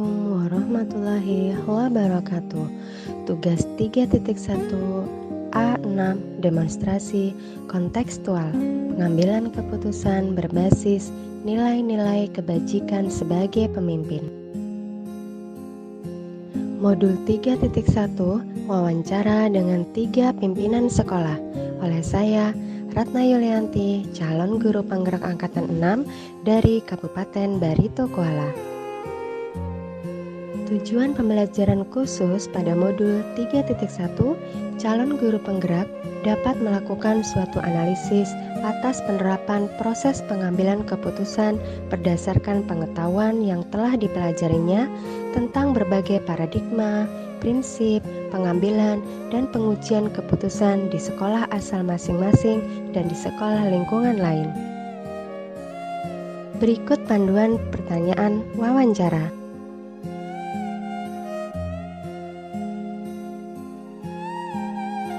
Assalamualaikum warahmatullahi wabarakatuh. Tugas 3.1 A6 Demonstrasi kontekstual pengambilan keputusan berbasis nilai-nilai kebajikan sebagai pemimpin. Modul 3.1 Wawancara dengan 3 pimpinan sekolah oleh saya Ratna Yulianti, calon guru penggerak angkatan 6 dari Kabupaten Barito Kuala. Tujuan pembelajaran khusus pada modul 3.1, calon guru penggerak dapat melakukan suatu analisis atas penerapan proses pengambilan keputusan berdasarkan pengetahuan yang telah dipelajarinya tentang berbagai paradigma, prinsip, pengambilan, dan pengujian keputusan di sekolah asal masing-masing dan di sekolah lingkungan lain. Berikut panduan pertanyaan wawancara.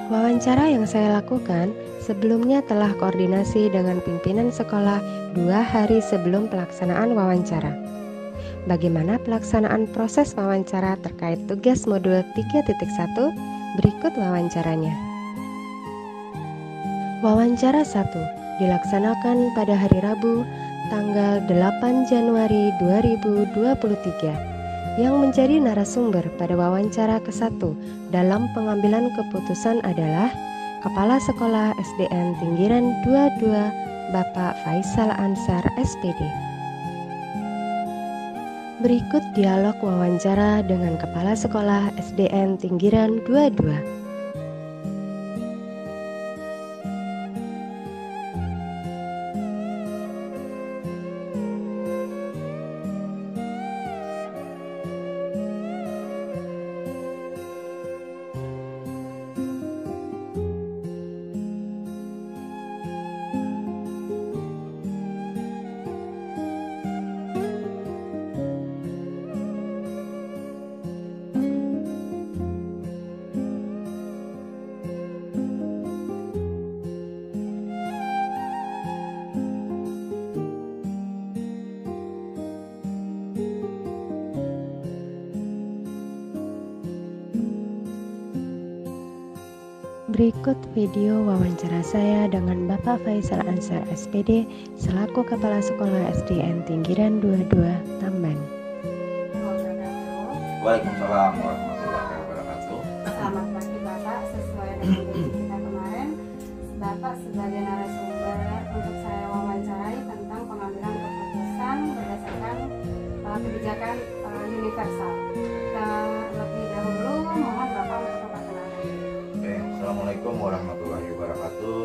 Wawancara yang saya lakukan sebelumnya telah koordinasi dengan pimpinan sekolah 2 hari sebelum pelaksanaan wawancara. Bagaimana pelaksanaan proses wawancara terkait tugas modul 3.1? Berikut wawancaranya. Wawancara 1 dilaksanakan pada hari Rabu, tanggal 8 Januari 2023. Yang menjadi narasumber pada wawancara ke-1 dalam pengambilan keputusan adalah Kepala Sekolah SDN Tinggiran 22 Bapak Faisal Ansar SPD. Berikut dialog wawancara dengan Kepala Sekolah SDN Tinggiran 22. Berikut video wawancara saya dengan Bapak Faisal Ansar SPD selaku Kepala Sekolah SDN Tinggiran 22 Tamban. Waalaikumsalam warahmatullahi wabarakatuh. Selamat pagi Bapak, sesuai dengan janji kita kemarin, Bapak sebagai narasumber untuk saya wawancarai tentang pengambilan keputusan berdasarkan kebijakan universal. Terlebih dahulu, mohon Bapak untuk memperkenalkan. Assalamualaikum warahmatullahi wabarakatuh.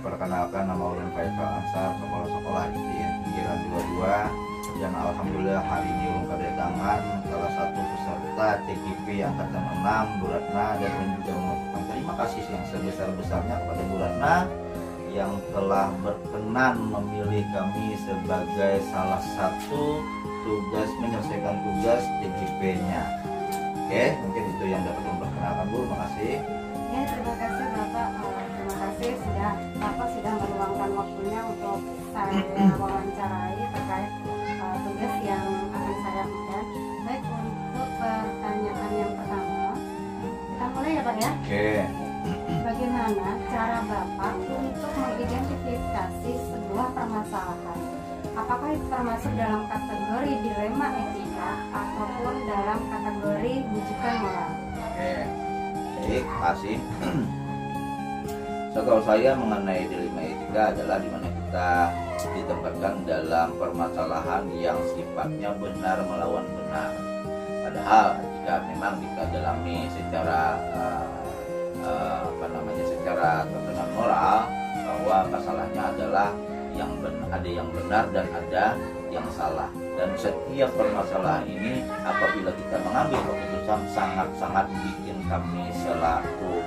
Perkenalkan, nama ulun Faisal Ansar, Kepala Sekolah SDN Tinggiran 22, dan alhamdulillah hari ini ulun kedatangan salah satu peserta TKP angkatan 6 Bu Ratna, dan ulun juga mengucapkan terima kasih yang sebesar-besarnya kepada Bu Ratna yang telah berkenan memilih kami sebagai salah satu tugas menyelesaikan tugas TKP-nya. Oke, mungkin itu yang dapat memperkenalkan Bu. Terima kasih. Ya, terima kasih Bapak. Terima kasih Bapak sudah meluangkan waktunya untuk saya wawancarai terkait tugas yang akan saya berikan. Baik, untuk pertanyaan yang pertama, kita mulai ya Pak ya. Oke. Bagaimana cara Bapak untuk mengidentifikasi sebuah permasalahan? Apakah itu termasuk dalam kategori dilema etika ataupun dalam kategori bujukan moral? Oke, baik, kasih. Setahu saya mengenai dilema etika adalah dimana kita ditempatkan dalam permasalahan yang sifatnya benar melawan benar. Padahal jika memang kita dalami secara secara tatanan moral, bahwa masalahnya adalah ada yang benar dan ada yang salah, dan setiap permasalahan ini apabila kita mengambil keputusan sangat-sangat bikin kami selaku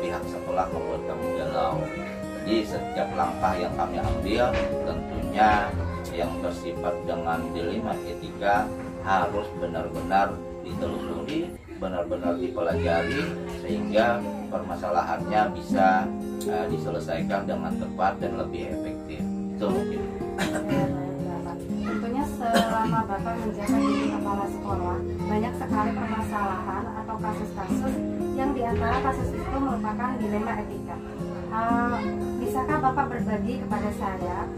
pihak sekolah membuat kami galau. Jadi setiap langkah yang kami ambil tentunya yang bersifat dengan dilema etika harus benar-benar ditelusuri, benar-benar dipelajari sehingga permasalahannya bisa diselesaikan dengan tepat dan lebih efektif. Itu mungkin. Tentunya selama Bapak menjabat di pengelola sekolah, banyak sekali permasalahan atau kasus-kasus yang diantara kasus itu merupakan dilema etika. Bisakah Bapak berbagi kepada saya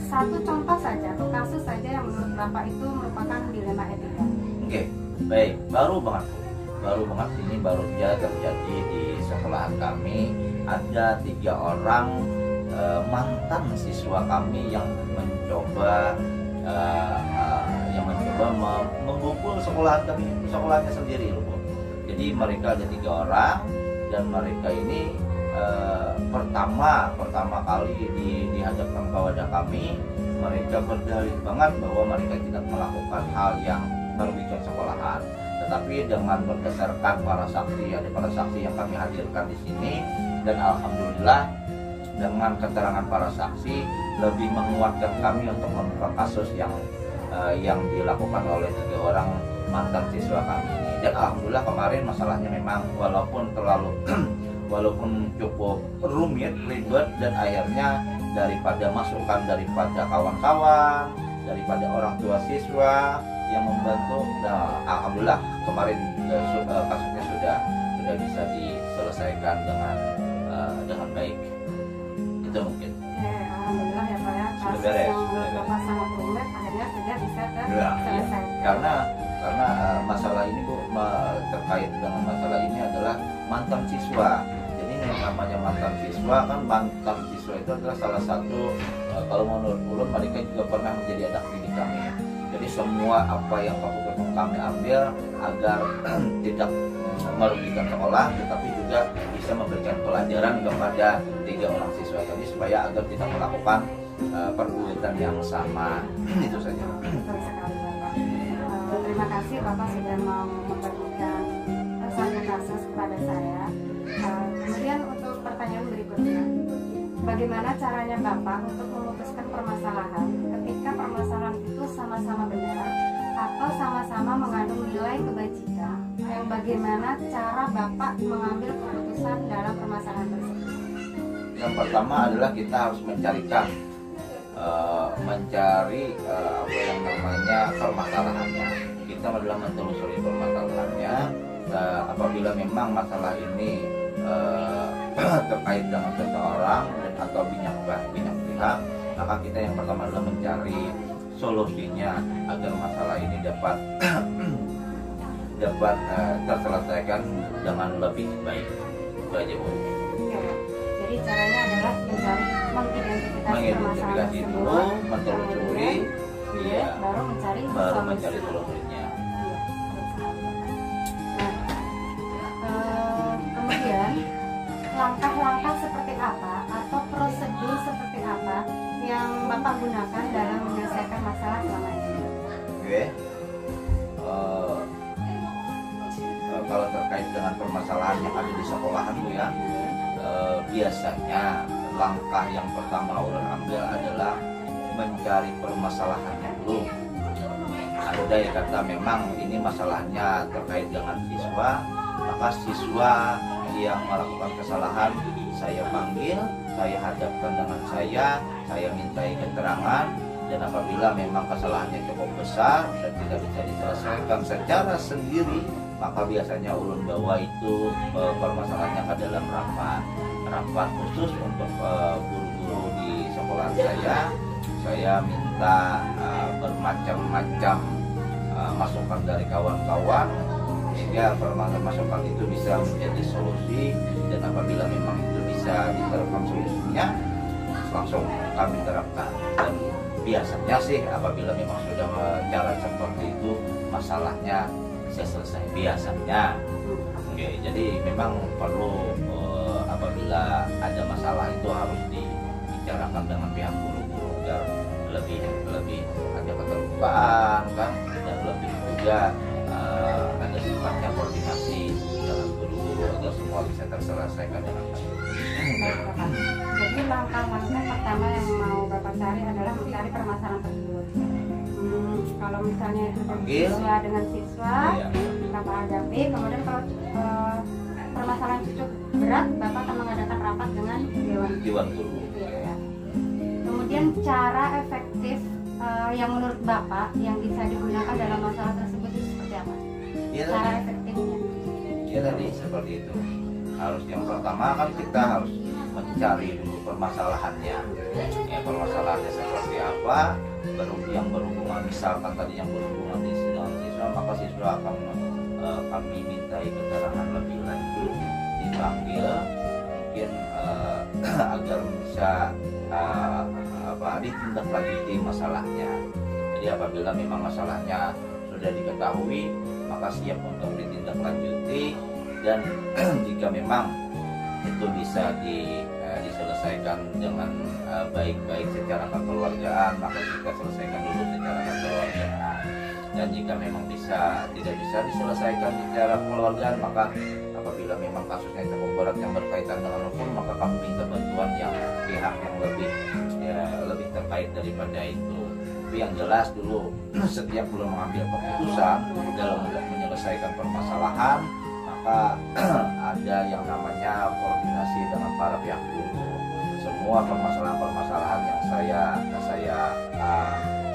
satu contoh saja atau kasus saja yang menurut Bapak itu merupakan dilema etika? Oke, baik. Baru banget ini baru saja terjadi di sekolahan kami. Ada 3 orang mantan siswa kami yang mencoba membukul sekolahnya sendiri loh, Bu. Jadi mereka ada 3 orang dan mereka ini pertama kali dihadapkan kepada kami, mereka berdalih banget bahwa mereka tidak melakukan hal yang merugikan sekolahan. Tetapi dengan berdasarkan para saksi yang kami hadirkan di sini, dan alhamdulillah dengan keterangan para saksi lebih menguatkan kami untuk mengungkap kasus yang dilakukan oleh 3 orang mantan siswa kami ini. Dan alhamdulillah kemarin masalahnya memang walaupun cukup ribet, dan akhirnya daripada masukan daripada kawan-kawan, daripada orang tua siswa yang membantu, nah alhamdulillah kemarin kasusnya sudah bisa diselesaikan dengan baik. Itu mungkin. Alhamdulillah ya Pak ya, kasus yang menurut Bapak sangat rumit akhirnya sudah bisa terselesaikan. Karena masalah ini Bu, terkait dengan masalah ini adalah mantan siswa. Jadi yang namanya mantan siswa itu adalah salah satu, kalau menurut ulun mereka juga pernah menjadi anak didik kami. Jadi semua apa yang keputusan kami ambil agar tidak merugikan sekolah, tetapi juga bisa memberikan pelajaran kepada 3 orang siswa tadi supaya agar tidak melakukan perbuatan yang sama. Itu saja. Betul sekali Bapak. Terima kasih Bapak sudah mau membagikan satu kasus kepada saya. Kemudian untuk pertanyaan berikutnya, bagaimana caranya Bapak untuk memutuskan permasalahan ketika permasalahan itu sama-sama benar atau sama-sama mengandung nilai kebajikan? Yang bagaimana cara Bapak mengambil keputusan dalam permasalahan tersebut? Yang pertama adalah kita harus mencari apa yang namanya permasalahannya. Kita adalah menelusuri permasalahannya. Apabila memang masalah ini terkait dengan seseorang dan atau banyak pihak, maka kita yang pertama adalah mencari solusinya agar masalah ini dapat terselesaikan dengan lebih baik. Itu aja Bu. Jadi caranya adalah mengidentifikasi dulu, menelusuri, baru mencari solusinya. Kemudian langkah-langkah seperti apa atau prosedur seperti apa yang Bapak gunakan dalam menyelesaikan masalah selama ini? Oke. Kalau terkait dengan permasalahan yang ada di sekolahan Bu ya, biasanya langkah yang pertama ulun ambil adalah mencari permasalahannya dulu. Andai kata memang ini masalahnya terkait dengan siswa, maka siswa yang melakukan kesalahan saya panggil, saya hadapkan dengan saya mintai keterangan, dan apabila memang kesalahannya cukup besar dan tidak bisa diselesaikan secara sendiri, maka biasanya ulun bawa itu permasalahannya ke dalam rapat khusus untuk guru-guru di sekolah saya minta bermacam-macam masukan dari kawan-kawan sehingga masukan itu bisa menjadi solusi, dan apabila memang itu bisa diterapkan solusinya langsung kami terapkan. Dan biasanya sih apabila memang sudah jalan seperti itu masalahnya bisa selesai biasanya. Oke, jadi memang perlu apabila ada masalah itu harus dibicarakan dengan pihak guru-guru agar lebih ada keterbukaan kan, dan lebih juga ada sifatnya koordinasi dengan guru-guru agar semua bisa terselesaikan dengan baik. Jadi langkah-langkah pertama yang mau Bapak cari adalah mencari permasalahan tersebut. Kalau misalnya itu siswa dengan siswa, Bapak hadapi. Kemudian kalau permasalahan cukup berat, Bapak akan mengadakan rapat dengan dewan guru. Ya. Kemudian cara efektif yang menurut Bapak yang bisa digunakan dalam masalah Iya cara tadi. efektifnya. Ya tadi seperti itu. Harus yang pertama kan kita harus mencari dulu permasalahannya. Ya permasalahannya seperti apa? Yang berhubungan misalkan tadi yang berhubungan dengan siswa, maka siswa akan kami mintai keterangan lebih lanjut, dipanggil mungkin agar bisa ditindaklanjuti masalahnya. Jadi apabila memang masalahnya sudah diketahui, maka siap untuk ditindaklanjuti, dan jika memang itu bisa diselesaikan dengan baik-baik secara kekeluargaan, maka kita selesaikan dulu secara kekeluargaan. Dan jika memang tidak bisa diselesaikan secara kekeluargaan, maka apabila memang kasusnya cukup berat yang berkaitan dengan hukum, maka kami minta bantuan yang pihak yang lebih terkait daripada itu. Tapi yang jelas dulu setiap belum mengambil keputusan dalam menyelesaikan permasalahan, maka ada yang namanya koordinasi dengan para pihak guru. Semua permasalahan-permasalahan yang saya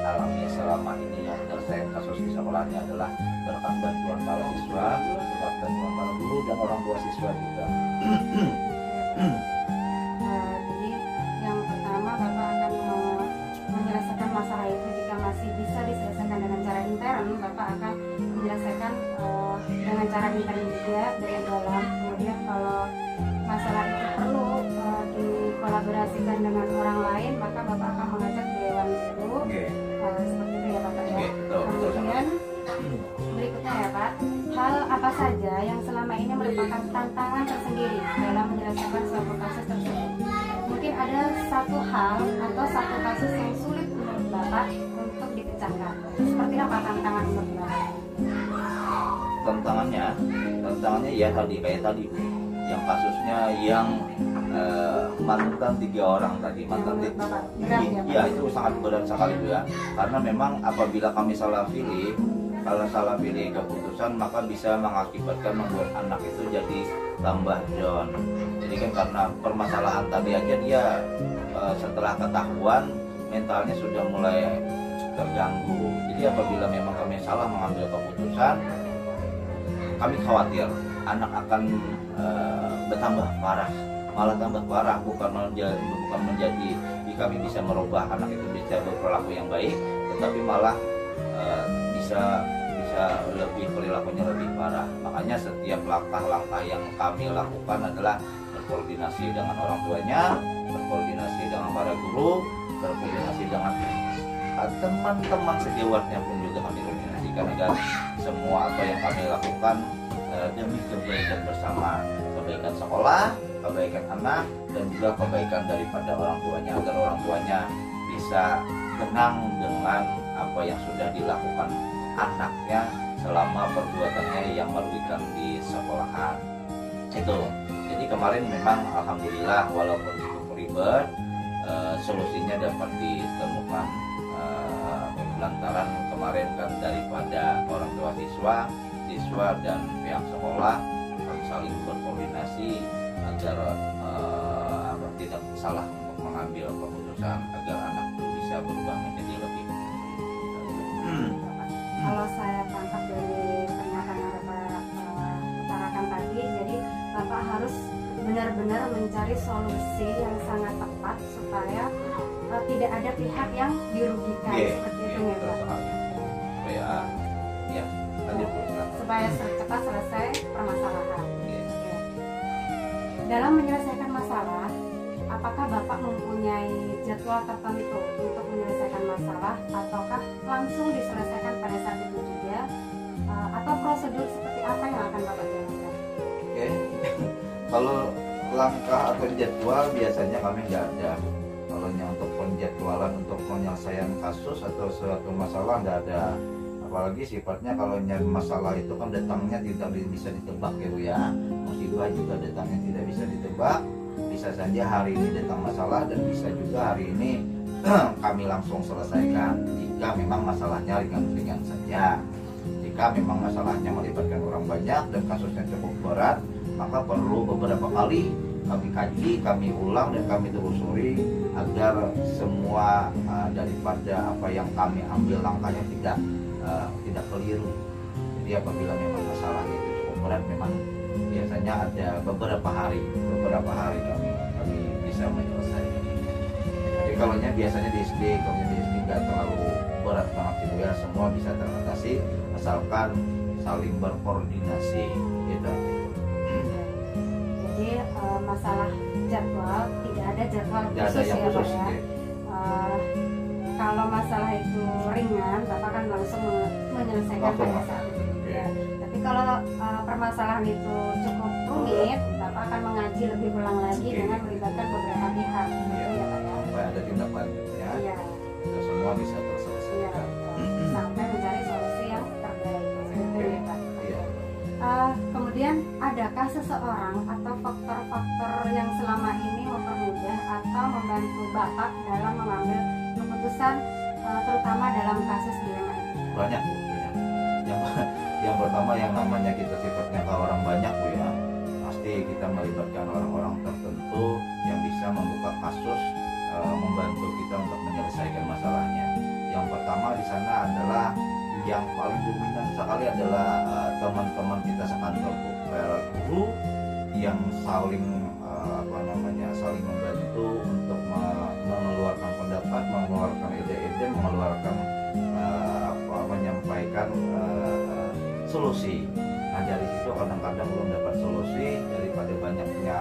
alami selama ini yang menyelesaikan kasus di sekolahnya adalah berkat bantuan para siswa, berkat bantuan para guru dan orang tua siswa juga. Jadi yang pertama Bapak akan menyelesaikan masalah itu. Jika masih bisa diselesaikan dengan cara intern, Bapak akan menyelesaikan dengan cara intern juga dari dalam. Kemudian kalau masalah itu perlu dikolaborasikan dengan orang lain, maka Bapak akan mengajak dewan guru. Seperti itu ya Bapak ya. Kemudian berikutnya ya Pak, hal apa saja yang selama ini merupakan tantangan tersendiri dalam menyelesaikan suatu kasus tersebut? Mungkin ada satu hal atau satu kasus yang sulit menurut Bapak untuk dipecahkan. Seperti apa tantangan menurut Bapak? Tantangannya ya kayak tadi Bu, yang kasusnya yang mantan 3 orang tadi, ya itu sangat berat sekali Bu ya, karena memang apabila kami salah pilih keputusan, maka bisa mengakibatkan membuat anak itu jadi tambah down. Jadi kan karena permasalahan tadi aja dia setelah ketahuan mentalnya sudah mulai terganggu. Jadi apabila memang kami salah mengambil keputusan, kami khawatir anak akan bertambah parah, malah tambah parah, bukan menjadi kami bisa merubah anak itu bisa berperilaku yang baik, tetapi malah bisa lebih perilakunya lebih parah. Makanya setiap langkah-langkah yang kami lakukan adalah berkoordinasi dengan orang tuanya, berkoordinasi dengan para guru, berkoordinasi dengan teman-teman sejawatnya pun juga kami koordinasikan agar semua apa yang kami lakukan demi kebaikan bersama, kebaikan sekolah, kebaikan anak, dan juga kebaikan daripada orang tuanya, agar orang tuanya bisa tenang dengan apa yang sudah dilakukan anaknya selama perbuatannya yang merugikan di sekolahan. Itu. Jadi kemarin memang alhamdulillah walaupun cukup ribet, solusinya dapat ditemukan lantaran kemarin kan daripada orang tua siswa dan pihak sekolah saling berkoordinasi agar tidak salah untuk mengambil keputusan agar anak itu bisa berubah menjadi lebih Kalau saya tangkap dari pernyataan yang Bapak utarakan tadi, jadi Bapak harus benar-benar mencari solusi yang sangat tepat supaya tidak ada pihak yang dirugikan, seperti itu ya Pak. Supaya cepat selesai permasalahan. Dalam menyelesaikan masalah, apakah Bapak mempunyai jadwal tertentu untuk menyelesaikan masalah, ataukah langsung diselesaikan pada saat itu juga, atau prosedur seperti apa yang akan Bapak jalankan? Kalau langkah atau jadwal biasanya kami nggak ada. Kalau untuk penjadwalan untuk penyelesaian kasus atau suatu masalah nggak ada. Apalagi sifatnya kalau masalah itu kan datangnya tidak bisa ditebak ya Bu ya. Musibah juga datangnya tidak bisa ditebak. Bisa saja hari ini datang masalah dan bisa juga hari ini kami langsung selesaikan jika memang masalahnya ringan-ringan saja. Jika memang masalahnya melibatkan orang banyak dan kasusnya cukup berat, maka perlu beberapa kali kami kaji, kami ulang dan kami telusuri agar semua daripada apa yang kami ambil langkahnya tidak keliru. Jadi apabila memang masalahnya itu cukup berat, memang biasanya ada beberapa hari kami bisa menyelesaikan. Jadi biasanya di SD nggak terlalu berat banget sih Bu ya, semua bisa teratasi asalkan saling berkoordinasi gitu. Jadi masalah jadwal tidak ada jadwal Tidak ada khusus yang ya Pak khusus ya. gitu. Kalau masalah itu ringan, Bapak kan langsung menyelesaikan Langsung, pada saat itu. Oke. Ya. Tapi kalau permasalahan itu cukup rumit, Bapak akan mengaji lebih ulang lagi Oke. dengan melibatkan beberapa pihak. Iya. Gitu ya Pak ya. Sampai ada tindak lanjutnya, Iya. dan semua bisa Iya. terselesaikan. Sampai mencari solusi yang terbaik. Gitu ya Pak. Iya. Kemudian adakah seseorang atau faktor-faktor yang selama ini mempermudah atau membantu Bapak dalam mengambil keputusan terutama dalam kasus dilema ini? Banyak Bu, banyak. Yang pertama, yang namanya kita sifatnya ke orang banyak Bu ya, pasti kita melibatkan orang-orang tertentu yang bisa membuka kasus, membantu kita untuk menyelesaikan masalahnya. Yang pertama di sana adalah yang paling dominan sekali adalah teman-teman kita sekantor Bu, para guru yang saling saling membantu untuk mengeluarkan pendapat, mengeluarkan ide-ide, mengeluarkan menyampaikan solusi. Nah dari situ kadang-kadang belum dapat solusi, daripada banyaknya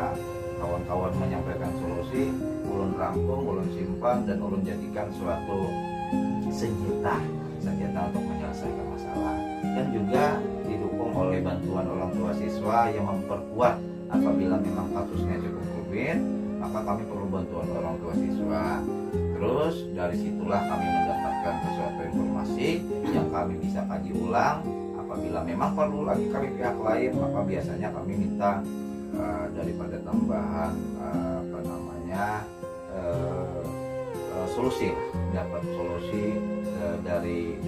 kawan-kawan menyampaikan solusi, ulun rangkum, ulun simpan, dan ulun jadikan suatu senjata untuk menyelesaikan masalah. Dan juga didukung oleh bantuan orang tua siswa yang memperkuat apabila memang kasusnya cukup rumit, maka kami perlu bantuan orang tua siswa. Terus dari situlah kami mendapatkan sesuatu informasi yang kami bisa kaji ulang. Apabila memang perlu lagi kami pihak lain, maka biasanya kami minta daripada tambahan solusi, dapat solusi dari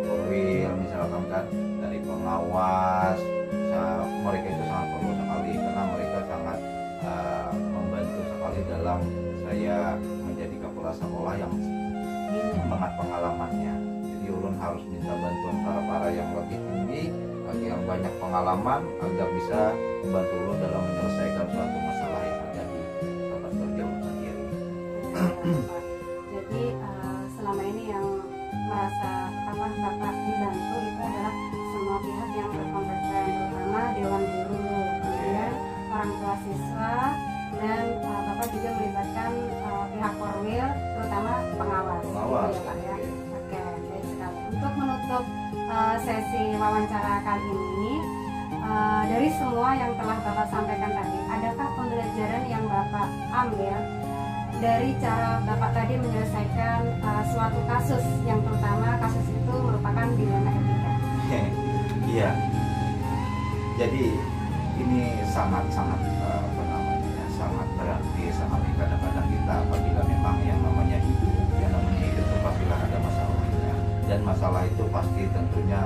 korwil misalkan kan, dari pengawas. Mereka itu sangat perlu sekali karena mereka sangat membantu sekali dalam saya menjadi kepala sekolah yang banget pengalamannya. Jadi ulun harus minta bantuan para yang lebih tinggi, yang banyak pengalaman, agar bisa membantu ulun dalam menyelesaikan suatu masalah yang ada di tempat kerja ulun sendiri. Jadi selama ini yang merasa Bapak dibantu itu adalah semua pihak yang berkompeten, terutama dewan guru, kemudian orang tua siswa, dan Bapak juga melibatkan pihak korwil, terutama pengawas. Pengawas, gitu ya Pak ya. oke. Oke, baik sekali. Untuk menutup sesi wawancara kali ini, dari semua yang telah Bapak sampaikan tadi, adakah pembelajaran yang Bapak ambil dari cara Bapak tadi menyelesaikan suatu kasus, yang terutama kasus itu merupakan dilema etika? Iya. Jadi ini sangat berarti sekali. Kadang-kadang kita apabila memang yang namanya hidup itu pastilah ada masalahnya, dan masalah itu pasti tentunya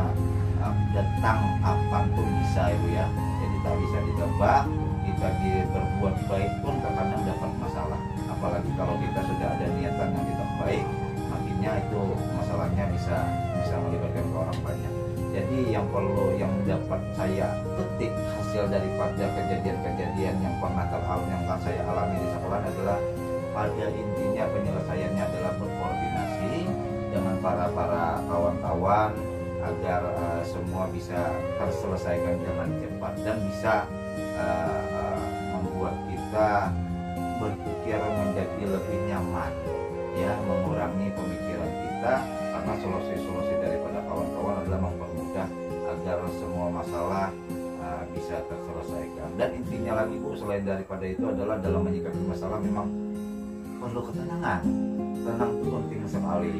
datang kapanpun bisa Ibu ya. Jadi tak bisa ditebak. Kita berbuat baik pun terkadang dapat masalah. Apalagi kalau kita sudah ada niatan yang tidak baik, akhirnya itu masalahnya bisa melibatkan ke orang banyak. Jadi yang dapat saya petik hasil daripada kejadian-kejadian yang pernah saya alami di sekolah adalah, pada intinya penyelesaiannya adalah berkoordinasi dengan para kawan-kawan agar semua bisa terselesaikan dengan cepat dan bisa membuat kita berpikir menjadi lebih nyaman, ya, mengurangi pemikiran kita, karena solusi-solusi daripada kawan-kawan adalah mempermudah agar semua masalah bisa terselesaikan. Dan intinya lagi Bu, selain daripada itu adalah dalam menyikapi masalah memang perlu ketenangan. Tenang itu penting sekali,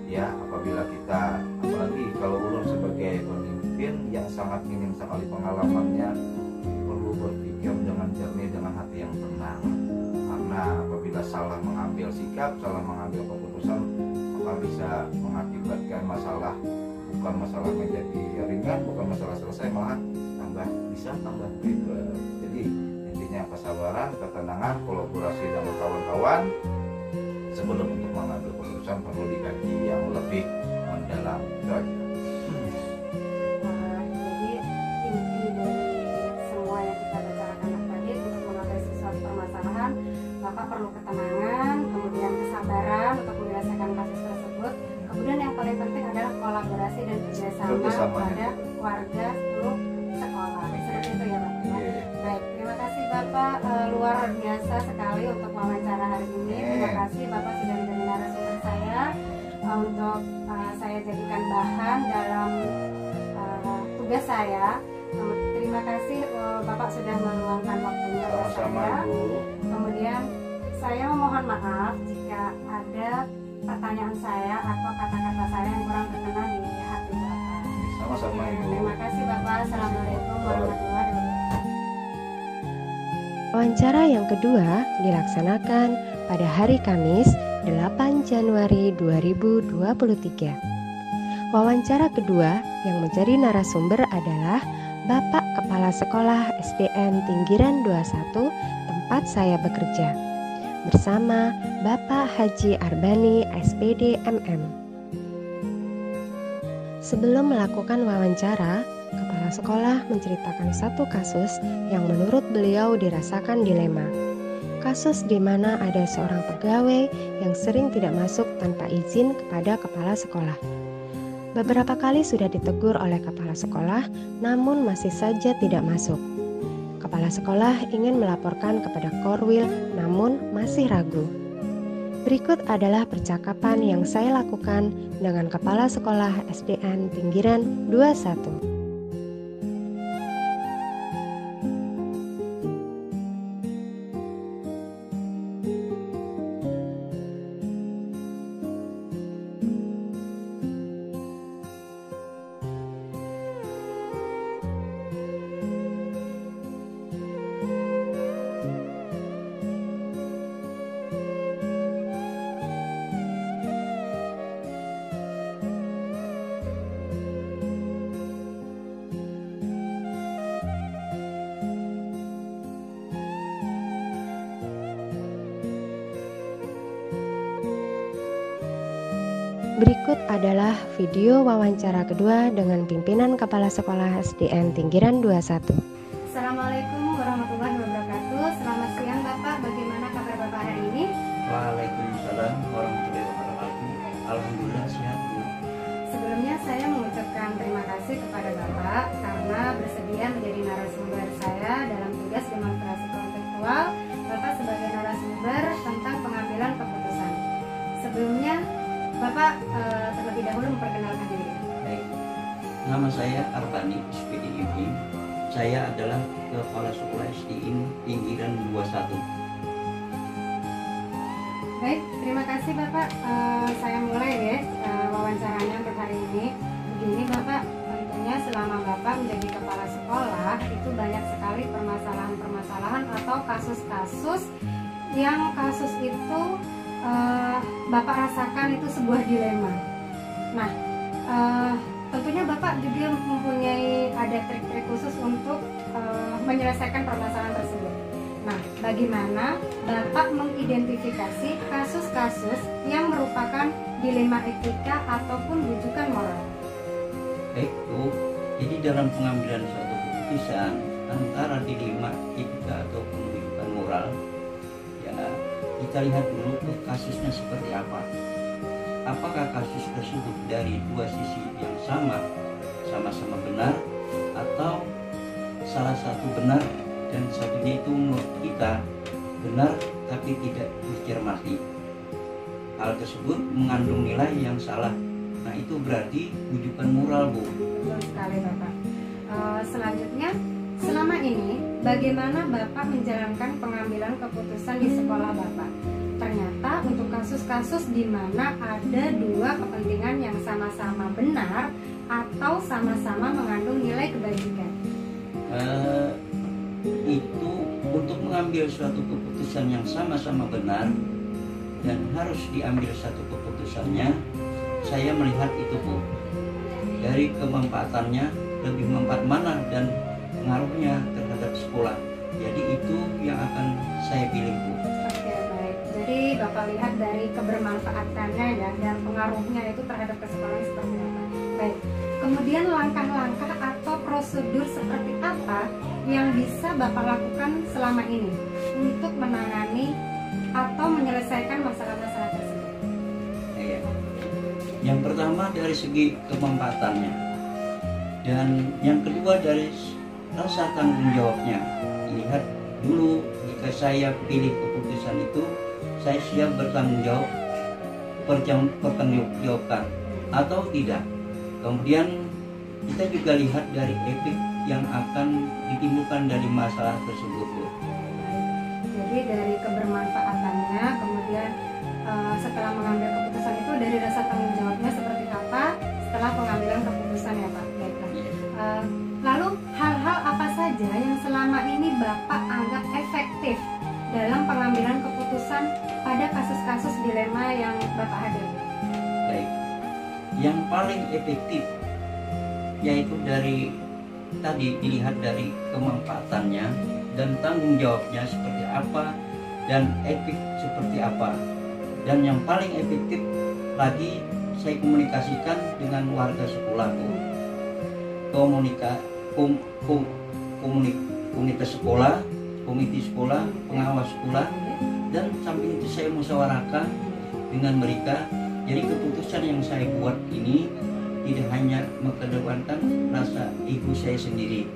ya. Apabila kita, apalagi kalau ulun sebagai pemimpin yang sangat minim sekali pengalamannya, perlu berpikir dengan jernih, dengan hati yang tenang. Karena apabila salah mengambil sikap, salah mengambil keputusan, maka bisa mengakibatkan masalah, bukan masalah menjadi ringan, bukan masalah selesai, malah tambah ribet. Jadi intinya kesabaran, ketenangan, kolaborasi dengan kawan-kawan. Sebelum untuk mengambil keputusan perlu dikaji yang lebih mendalam. kepada warga seluruh sekolah. Seperti itu ya Bapak. Baik, terima kasih Bapak, luar biasa sekali untuk wawancara hari ini. Terima kasih Bapak sudah menjadi narasumber saya untuk saya jadikan bahan dalam tugas saya. Terima kasih Bapak sudah meluangkan waktunya buat saya. Kemudian saya memohon maaf jika ada pertanyaan saya atau kata-kata saya yang kurang berkenan di hati Bapak. Sama-sama Ibu. Terima kasih Bapak. Assalamualaikum warahmatullahi wabarakatuh. Wawancara yang kedua dilaksanakan pada hari Kamis 8 Januari 2023. Wawancara kedua yang menjadi narasumber adalah Bapak Kepala Sekolah SDN Tinggiran 21 tempat saya bekerja, bersama Bapak Haji Arbani SPD MM. Sebelum melakukan wawancara, Kepala Sekolah menceritakan satu kasus yang menurut beliau dirasakan dilema. Kasus di mana ada seorang pegawai yang sering tidak masuk tanpa izin kepada Kepala Sekolah. Beberapa kali sudah ditegur oleh Kepala Sekolah, namun masih saja tidak masuk. Kepala Sekolah ingin melaporkan kepada Korwil, namun masih ragu. Berikut adalah percakapan yang saya lakukan dengan Kepala Sekolah SDN Pinggiran 21. Berikut adalah video wawancara kedua dengan pimpinan Kepala Sekolah SDN Tinggiran 21. Assalamualaikum warahmatullahi wabarakatuh. Selamat siang Bapak, bagaimana kabar Bapak hari ini? Waalaikumsalam warahmatullahi wabarakatuh. Alhamdulillah sehat Bu. Sebelumnya saya mengucapkan terima kasih kepada Bapak karena bersedia menjadi narasumber saya dalam tugas demonstrasi kontekstual Bapak sebagai narasumber tentang pengambilan keputusan. Sebelumnya Bapak terlebih dahulu memperkenalkan diri. Baik. Nama saya Arbani SPD IB. Saya adalah Kepala Sekolah SDN Pinggiran 21. Baik, terima kasih Bapak. Saya mulai ya wawancaranya untuk hari ini. Begini Bapak, tentunya selama Bapak menjadi kepala sekolah itu banyak sekali permasalahan-permasalahan atau kasus-kasus yang kasus itu Bapak rasakan itu sebuah dilema. Nah, tentunya Bapak juga mempunyai ada trik-trik khusus untuk menyelesaikan permasalahan tersebut. Nah, bagaimana Bapak mengidentifikasi kasus-kasus yang merupakan dilema etika ataupun rujukan moral? Baik Bu, jadi dalam pengambilan suatu keputusan antara dilema etika ataupun rujukan moral, ya kita lihat dulu tuh kasusnya seperti apa. Apakah kasus tersebut dari dua sisi yang sama-sama benar, atau salah satu benar dan satunya itu menurut kita benar tapi tidak dicermati. Hal tersebut mengandung nilai yang salah. Nah itu berarti rujukan moral Bu. Betul sekali Bapak. Selanjutnya, selama ini bagaimana Bapak menjalankan pengambilan keputusan di sekolah Bapak? Ternyata untuk kasus-kasus di mana ada dua kepentingan yang sama-sama benar atau sama-sama mengandung nilai kebajikan. Itu untuk mengambil suatu keputusan yang sama-sama benar dan harus diambil satu keputusannya, saya melihat itu Bu, dari kemanfaatannya lebih manfaat mana dan pengaruhnya terhadap sekolah. Jadi itu yang akan saya pilih Bu. Oke, baik. Jadi Bapak lihat dari kebermanfaatannya ya dan pengaruhnya itu terhadap kesekolah seperti apa. Baik. Kemudian langkah-langkah atau prosedur seperti apa yang bisa Bapak lakukan selama ini untuk menangani atau menyelesaikan masalah-masalah tersebut? Yang pertama dari segi kemanfaatannya. Dan yang kedua dari rasa tanggung jawabnya. Lihat dulu, jika saya pilih keputusan itu, saya siap bertanggung jawab, pertanggungjawabkan atau tidak. Kemudian kita juga lihat dari efek yang akan ditimbulkan dari masalah tersebut. Jadi dari kebermanfaatannya, kemudian setelah mengambil keputusan itu dari rasa tanggung jawabnya seperti apa setelah pengambilan keputusan ya Pak. Baiklah. Lalu hal-hal apa saja yang selama ini Bapak anggap efektif dalam pengambilan keputusan pada kasus-kasus dilema yang Bapak hadapi? Baik, yang paling efektif yaitu dari tadi dilihat dari kemanfaatannya dan tanggung jawabnya seperti apa dan efek seperti apa. Dan yang paling efektif lagi saya komunikasikan dengan warga sekolahku. Komunitas sekolah, komite sekolah, pengawas sekolah, dan samping itu saya musyawarahkan dengan mereka. Jadi keputusan yang saya buat ini tidak hanya mengedepankan rasa ego saya sendiri.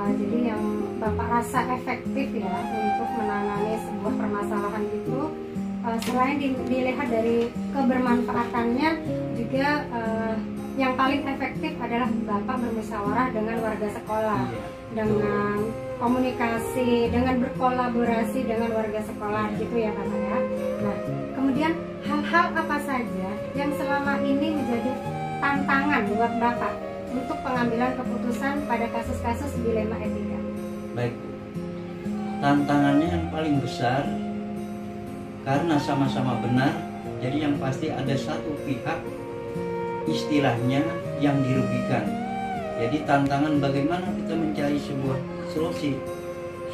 Jadi yang Bapak rasa efektif ya untuk menangani sebuah permasalahan itu, selain dilihat dari kebermanfaatannya, juga yang paling efektif adalah Bapak bermusyawarah dengan warga sekolah, dengan komunikasi, dengan berkolaborasi dengan warga sekolah, gitu ya Bapak ya. Nah, kemudian hal-hal apa saja yang selama ini menjadi tantangan buat Bapak untuk pengambilan keputusan pada kasus-kasus dilema etika? Baik, tantangannya yang paling besar karena sama-sama benar, jadi yang pasti ada satu pihak istilahnya yang dirugikan. Jadi tantangan bagaimana kita mencari sebuah solusi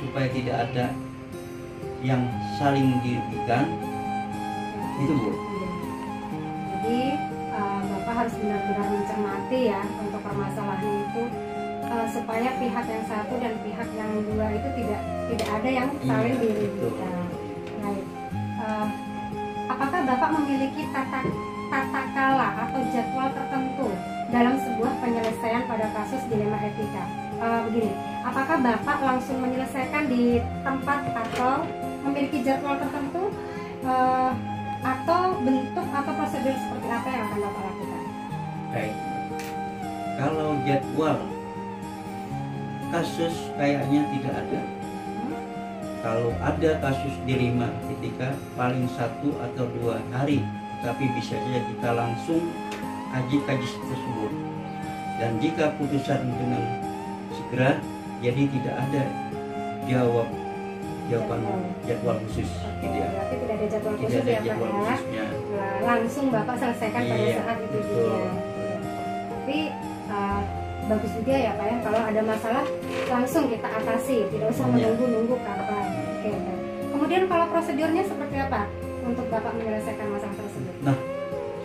supaya tidak ada yang saling dirugikan, itu Bu. Jadi Bapak harus benar-benar mencermati ya untuk permasalahan itu, supaya pihak yang satu dan pihak yang dua itu tidak ada yang saling dirugikan. Baik. Apakah Bapak memiliki tata kala atau jadwal tertentu dalam sebuah penyelesaian pada kasus dilema etika? Begini, apakah Bapak langsung menyelesaikan di tempat atau memiliki jadwal tertentu, atau bentuk atau prosedur seperti apa yang akan Bapak lakukan? Baik, kalau jadwal kasus kayaknya tidak ada. Kalau ada kasus dilema etika paling 1 atau 2 hari, tapi bisa saja kita langsung kaji tersebut. Dan jika putusan dengan segera, jadi tidak ada jawaban jadwal khusus. Berarti tidak ada jadwal Tidak khusus ada ya jadwal Pak ya? khususnya. Langsung Bapak selesaikan pada saat itu juga. Tapi bagus juga ya Pak ya, kalau ada masalah langsung kita atasi, tidak usah menunggu kapan. Oke. Kemudian kalau prosedurnya seperti apa untuk Bapak menyelesaikan masalah tersebut? Nah,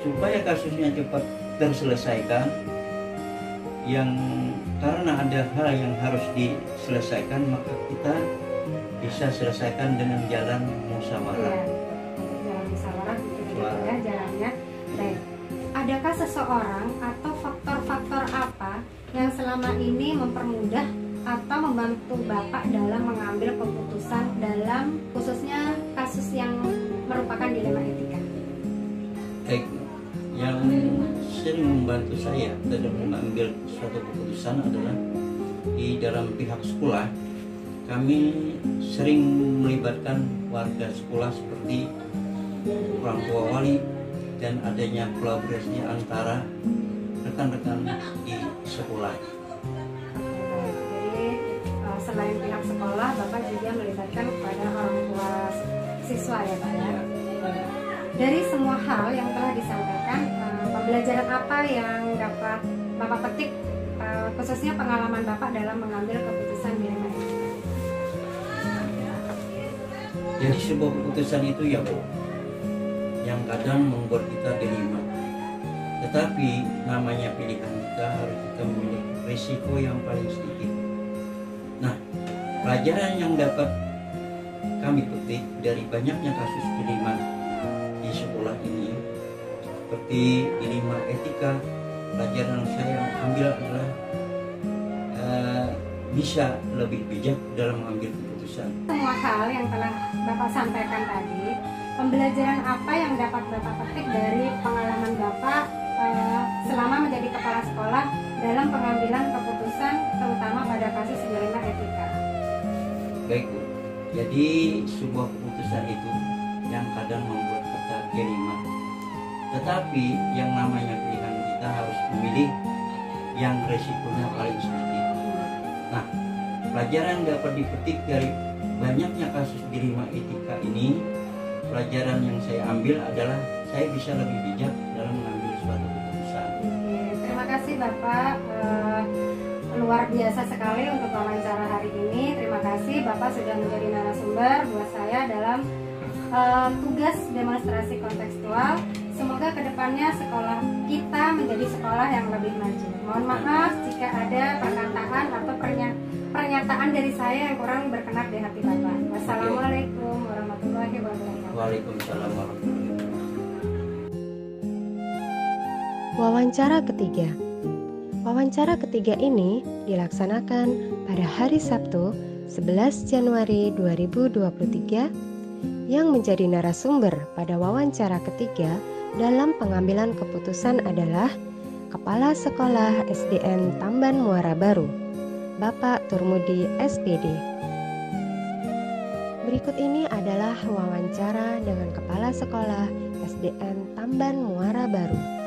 supaya kasusnya cepat terselesaikan, yang karena ada hal yang harus diselesaikan, maka kita bisa selesaikan dengan jalan musyawarah. Ya, jalan musyawarah gitu ya jalannya. Baik. Adakah seseorang atau faktor-faktor apa yang selama ini mempermudah atau membantu Bapak dalam mengambil keputusan dalam khususnya kasus yang merupakan dilema etika? Baik, yang sering membantu saya dalam mengambil suatu keputusan adalah di dalam pihak sekolah. Kami sering melibatkan warga sekolah seperti orang tua wali dan adanya kolaborasi antara rekan-rekan di sekolah. Jadi selain pihak sekolah, Bapak juga melibatkan kepada orang tua siswa ya Pak ya. Dari semua hal yang telah disampaikan, pembelajaran apa yang dapat Bapak petik, khususnya pengalaman Bapak dalam mengambil keputusan dilema etika? Jadi sebuah keputusan itu ya Bu, yang kadang membuat kita dilema. Tetapi namanya pilihan kita harus kita memilih risiko yang paling sedikit. Nah, pelajaran yang dapat kami petik dari banyaknya kasus dilema di sekolah ini, seperti dilema etika pelajaran yang saya ambil adalah bisa lebih bijak dalam mengambil keputusan. Semua hal yang telah Bapak sampaikan tadi, pembelajaran apa yang dapat Bapak petik dari pengalaman Bapak selama menjadi kepala sekolah dalam pengambilan keputusan, terutama pada kasus dilema etika? Baik Bu, jadi sebuah keputusan itu yang kadang membuat kita dilema. Tetapi yang namanya pilihan kita harus memilih yang resikonya paling sedikit. Nah, pelajaran yang dapat dipetik dari banyaknya kasus dilema etika ini, pelajaran yang saya ambil adalah saya bisa lebih bijak dalam mengambil suatu keputusan. Terima kasih Bapak, luar biasa sekali untuk wawancara hari ini. Terima kasih Bapak sudah menjadi narasumber buat saya dalam tugas demonstrasi kontekstual. Semoga kedepannya sekolah kita menjadi sekolah yang lebih maju. Mohon maaf jika ada perkataan atau pernyataan dari saya yang kurang berkenan di hati Bapak. Wassalamualaikum warahmatullahi wabarakatuh. Waalaikumsalam warahmatullahi wabarakatuh. Wawancara ketiga. Wawancara ketiga ini dilaksanakan pada hari Sabtu 11 Januari 2023 yang menjadi narasumber pada wawancara ketiga dalam pengambilan keputusan adalah Kepala Sekolah SDN Tamban Muara Baru, Bapak Turmudi SPD. Berikut ini adalah wawancara dengan Kepala Sekolah SDN Tamban Muara Baru.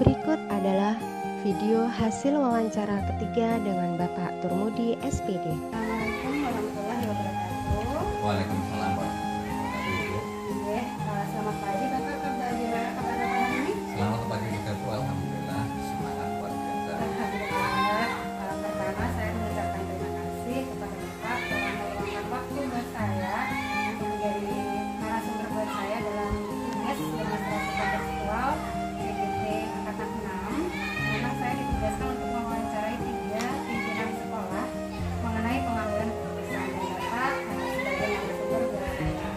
Berikut adalah video hasil wawancara ketiga dengan Bapak Turmudi SPD. Assalamualaikum warahmatullahi wabarakatuh. Waalaikumsalam warahmatullahi wabarakatuh. Iya, selamat pagi Bapak, bagaimana kabar Bapak hari ini? Selamat pagi juga Bu, alhamdulillah semangat luar biasa. Alhamdulillah. Pertama saya mengucapkan terima kasih kepada Bapak telah meluangkan waktu buat saya untuk menjadi narasumber buat saya dalam tugas demonstrasi kontekstual DGT Angkatan 6. Memang saya ditugaskan untuk mewawancarai 3 pimpinan sekolah mengenai pengambilan keputusan, dan Bapak sebagai narasumber buat saya.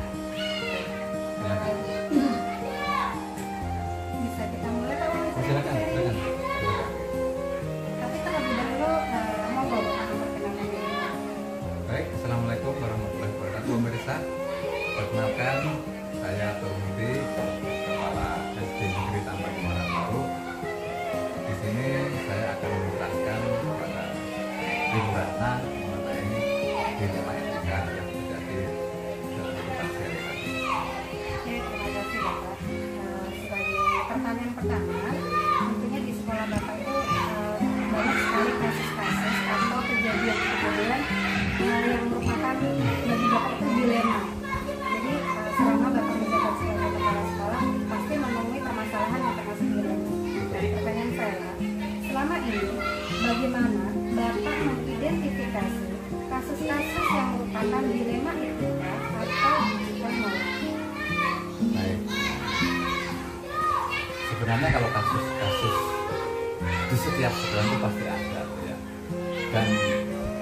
Bisa kita mulai Pak wawancara Silakan, hari ini? silakan. Tapi terlebih dahulu monggo Bapak memperkenalkan diri. Baik, assalamualaikum warahmatullahi wabarakatuh. Pemirsa, perkenalkan saya Turmudi, Kepala SD Negeri Tamban Muara Baru. Di sini saya akan menjelaskan kepada Ibu Ratna mengenai dilema etika yang terjadi dalam kehidupan sehari-hari. Oke, terima kasih Bapak. Sebagai pertanyaan pertama, tentunya di sekolah Bapak itu banyak sekali kasus-kasus atau kejadian-kejadian yang merupakan bagi Bapak itu dilema. Jadi selama Bapak menjabat sebagai kepala sekolah pasti menemui permasalahan yang termasuk dilema. Jadi pertanyaan saya, selama ini bagaimana Bapak mengidentifikasi kasus-kasus yang merupakan dilema etika atau digital moral? Baik. Sebenarnya kalau kasus-kasus di setiap sekolah itu pasti ada, ya. Dan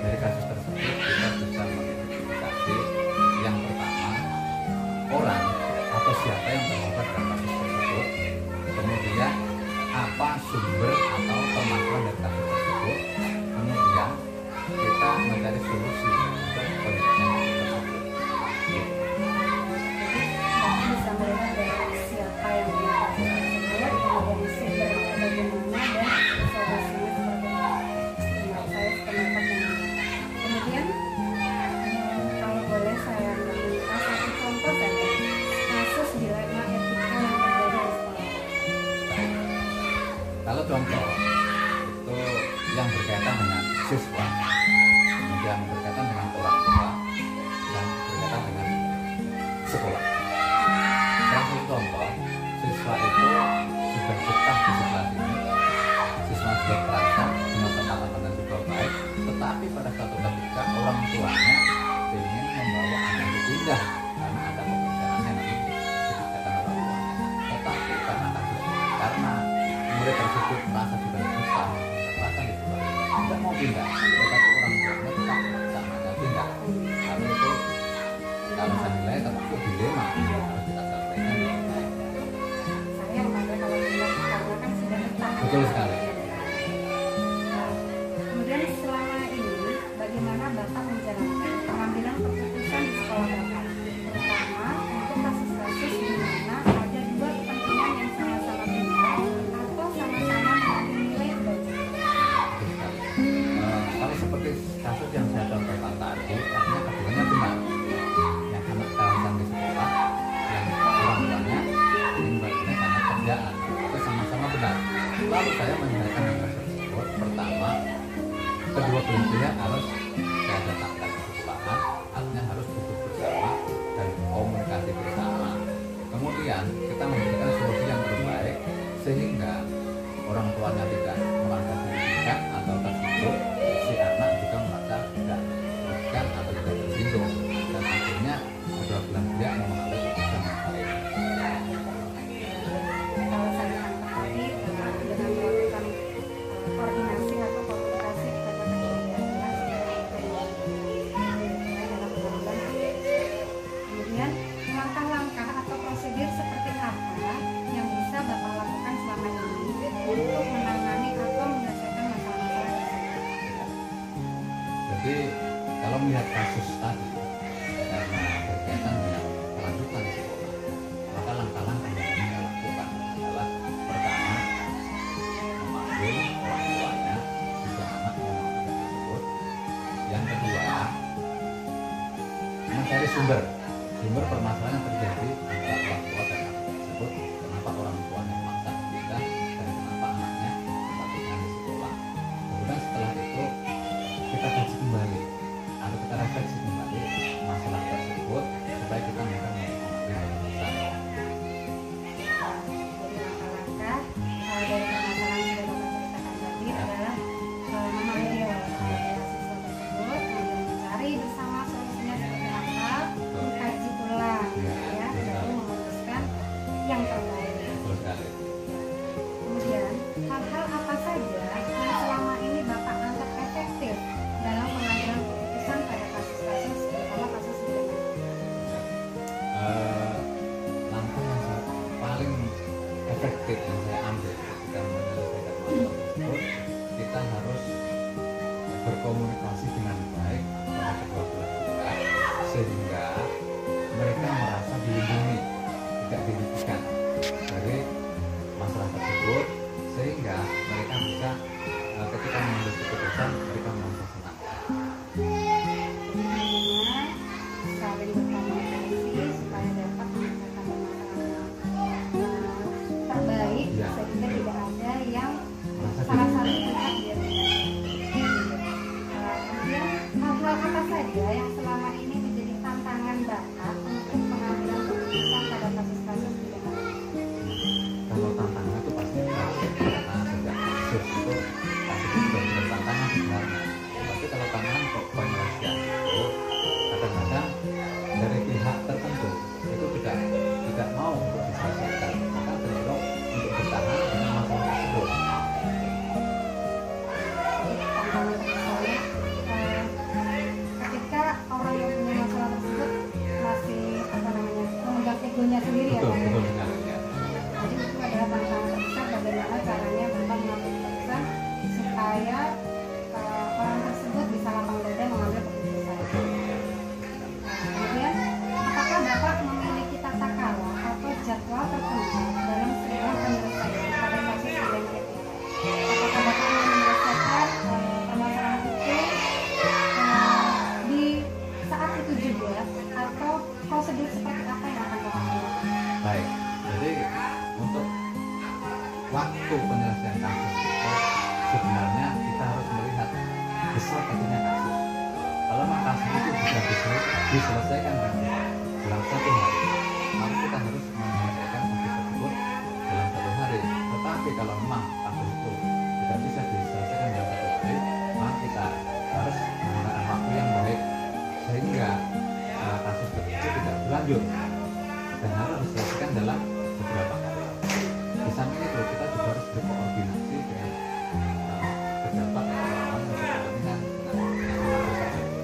dari kasus tersebut kita bisa mengidentifikasi yang pertama orang atau siapa yang terlibat dalam kasus tersebut, kemudian apa sumber atau permasalahan dari kasus tersebut, kemudian kita mencari solusi untuk penyelesaian tersebut. Bapak bisa melihat dari siapa yang dilakukan tersebut, kemudian sumbernya bagaimana dan solusinya seperti apa. Menurut saya sependapat dengan Bapak. Kemudian kalau boleh saya meminta satu contoh saja kasus dilema etika yang terjadi di sekolah. Kalau contoh itu yang berkaitan dengan siswa, kemudian sekolah. Salah satu contoh, siswa itu sudah betah di sekolah ini, siswa sudah terasa dengan teman-teman dan juga baik, tetapi pada suatu ketika orang tuanya ingin membawa anak pindah karena ada pekerjaan yang dikerjakan orang tuanya. Tetapi karena murid tersebut merasa sudah betah, terasa di sekolah tidak mau pindah, tetapi orang tuanya tetap jangan pindah. Karena itu kalau saya nilai termasuk dilema harus kita sampaikan dengan baik. Sayang Pak kalau bilang karena kan sudah betah. Betul sekali. Kemudian selama ini bagaimana Bapak menjalankan pengambilan keputusan di sekolah Bapak, terutama untuk kasus-kasus di mana ada dua kepentingan yang sama-sama benar atau sama-sama mengandung nilai belajar. Betul sekali. Kalau seperti kasus yang saya contohkan tadi, artinya keduanya benar. Yang anak kawasan di sekolah, yang orang tuanya ingin bagiannya karena kerjaan, itu sama-sama benar. Lalu saya menyelesaikan hal tersebut. Pertama, kedua belah pihak harus saya datangkan ke sekolahan, artinya harus duduk bersama dan komunikasi bersama. Kemudian kita memberikan solusi yang terbaik sehingga orang tuanya tidak merasa dirugikan atau tersinggung, si anak juga merasa tidak dirugikan atau tidak tersinggung, dan akhirnya kedua belah pihak mengambil keputusan yang baik. Kalau saya tangkap tadi dengan melakukan koordinasi atau komunikasi kepada kedua belah pihak dalam pengambilan. Kemudian langkah-langkah atau prosedur seperti apa yang bisa Bapak lakukan selama ini untuk menangani atau menyelesaikan masalah-masalah tersebut? Jadi kalau melihat kasus tadi karena berkaitan dengan kelanjutan sekolah, maka langkah-langkah yang kita lakukan adalah pertama memanggil orang tuanya juga anak yang tidak tersebut. Yang kedua, mencari sumber permasalahan yang terjadi antara orang tua dan anak tersebut. Kenapa orang tuanya memaksa pindah dan kenapa anaknya tetap tinggal di sekolah. Kemudian setelah itu kita kaji kembali atau kita refleksi kembali masalah tersebut supaya kita bisa mengambil keputusan. Jadi langkah-langkah dari permasalahan yang sudah Bapak ceritakan tadi adalah memanggil siswa tersebut, kemudian mencari bersama solusinya seperti apa, mengkaji ulang, ya, baru memutuskan yang terbaik. Betul sekali. Kemudian hal-hal apa saja yang selama ini Bapak anggap efektif dalam pengambilan keputusan pada kasus-kasus, terutama kasus pidana? Langkah yang paling efektif yang saya ambil ketika menyelesaikan masalah tersebut, kita harus berkomunikasi dengan baik pada kedua belah pihak sehingga mereka merasa dilindungi, tidak dirugikan dari masalah tersebut, sehingga mereka bisa ketika mengambil keputusan mereka merasa senang. Intinya saling berkomunikasi supaya dapat menyelesaikan permasalahan terbaik, Ya. sehingga tidak ada yang Merasa salah satu dirugikan. pihak dirugikan. Kemudian hal-hal apa saja yang selama ini menjadi tantangan Bapak untuk pengambilan keputusan pada kasus-kasus pidana? Kalau tantangan itu pasti berat, karena sejak kasus itu sudah bertantangan sebenarnya. Tapi kalau tantangan kok penyelesaian itu kadang-kadang dari pihak tertentu itu tidak mau untuk diselesaikan, maka cenderung untuk bertahan dengan masalah tersebut. Tantangan terbesarnya ketika orang yang punya masalah tersebut masih memegang egonya sendiri, ya Betul, Pak, ya? betul sekali ya. Jadi itu adalah tantangan terbesar bagaimana caranya Bapak mengambil keputusan supaya orang tersebut bisa lapang dada mengambil keputusan. Betul. Kemudian apakah Bapak memiliki tata cara atau jadwal tertentu dalam segala penyelesaian pada kasus pidana etik? Apakah Bapak ingin menyelesaikan permasalahan itu di saat itu juga, atau prosedur seperti apa yang akan Bapak lakukan? Baik, jadi untuk waktu penyelesaian kasus itu sebenarnya kita harus melihat besar kecilnya kasus. Kalau memang kasus itu bisa diselesaikan dengan dalam 1 hari, maka kita harus menyelesaikan kasus tersebut dalam 1 hari. Tetapi kalau memang kasus itu tidak bisa diselesaikan dalam 1 hari, maka kita harus menggunakan waktu yang baik sehingga kasus tersebut tidak berlanjut dan harus diselesaikan dalam beberapa hari. Di samping itu kita juga harus berkoordinasi dengan pejabat atau orang yang berkepentingan dengan kasus tersebut.